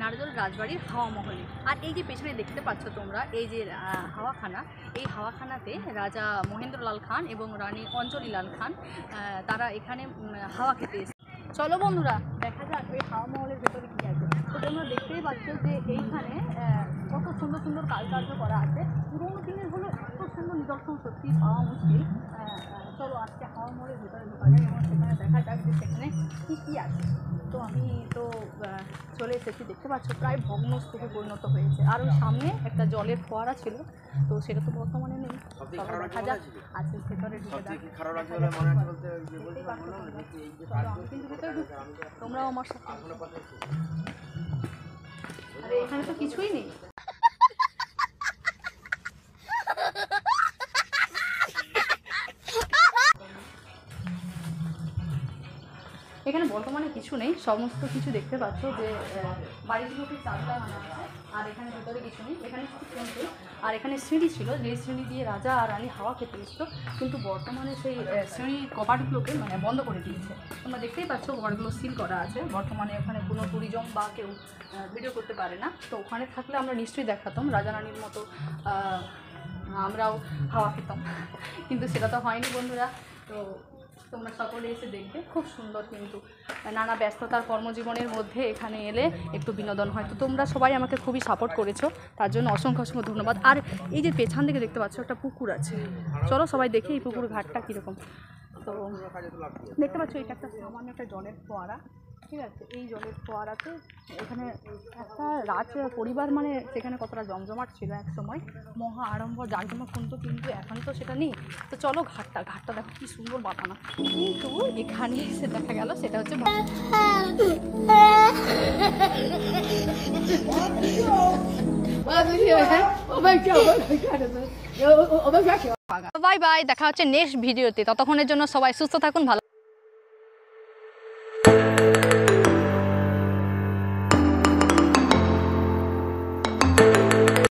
নারদল রাজবাড়ির হাওয়া মহলে। আর এই যে পেছনে দেখতে পাচ্ছ তোমরা এই যে হাওয়াখানা, এই হাওয়াখানাতে রাজা মহেন্দ্রলাল খান এবং রানী অঞ্জলিলাল খান তারা এখানে হাওয়া খেতে এসেছে। চলো বন্ধুরা দেখা যাক এই হাওয়া মহলের ভেতরে কী আছে। তো তোমরা দেখতেই পাচ্ছ যে এইখানে কত সুন্দর সুন্দর কারুকার্য করা আছে। পুরোনো দিনের হলো এত সুন্দর নিদর্শন সত্যি পাওয়া মুশকিল। চলো আজকে হাওয়া মহলের ভেতরে ঢোকা যায় এবং সেখানে দেখা যাক যে সেখানে কী কী আছে। তো আমি তো চলে এসেছি, দেখতে পাচ্ছ প্রায় ভগ্নস্তূপে পরিণত হয়েছে। আর ওই সামনে একটা জলের ফোয়ারা ছিল, তো সেটা তো বর্তমানে নেই। দেখা যাক আজকে ভেতরে ঢুকে তোমরাও আমার সাথে। আরে এখানে তো কিছুই নেই। এখানে বর্তমানে কিছু নেই, সমস্ত কিছু দেখতে পাচ্ছ যে বাড়িগুলোকে চালটা আনা আছে। আর এখানে ভেতরে কিছু নেই, এখানে শুধু টেম্পল। আর এখানে সিঁড়ি ছিল, যে সিঁড়ি দিয়ে রাজা আর রানী হাওয়া খেতে এসেছিল, কিন্তু বর্তমানে সেই সিঁড়ির কপাটগুলোকে মানে বন্ধ করে দিয়েছে। তোমরা দেখতেই পাচ্ছ ঘরগুলো সিল করা আছে। বর্তমানে ওখানে কোনো ট্যুরিজম বা কেউ ভিডিও করতে পারে না। তো ওখানে থাকলে আমরা নিশ্চয়ই দেখাতাম রাজা রানীর মতো আমরাও হাওয়া খেতাম, কিন্তু সেটা তো হয়নি বন্ধুরা। তো তোমরা সকলে এসে দেখবে, খুব সুন্দর। কিন্তু নানা ব্যস্ততার কর্মজীবনের মধ্যে এখানে এলে একটু বিনোদন হয়। তো তোমরা সবাই আমাকে খুবই সাপোর্ট করেছো, তার জন্য অসংখ্য অসংখ্য ধন্যবাদ। আর এই যে পেছন দিকে দেখতে পাচ্ছ একটা পুকুর আছে, চলো সবাই দেখি এই পুকুর ঘাটটা কীরকম। তো দেখতে পাচ্ছ এটা একটা সামান্য একটা জলের ফোয়ারা, ঠিক আছে। এই জলের ফোয়ারাতে এখানে একটা রাজ পরিবার মানে সেখানে কতটা জমজমাট ছিল এক সময়, মহা আড়ম্বর জাঁকজমক শুনতো, কিন্তু এখন তো সেটা নেই। তো চলো ঘাটটা দেখো কি সুন্দর বানানো, কিন্তু এখানে এসে দেখা গেল সেটা হচ্ছে বাই বাই। দেখা হচ্ছে নেক্সট ভিডিওতে, ততক্ষণের জন্য সবাই সুস্থ থাকুন, ভালো।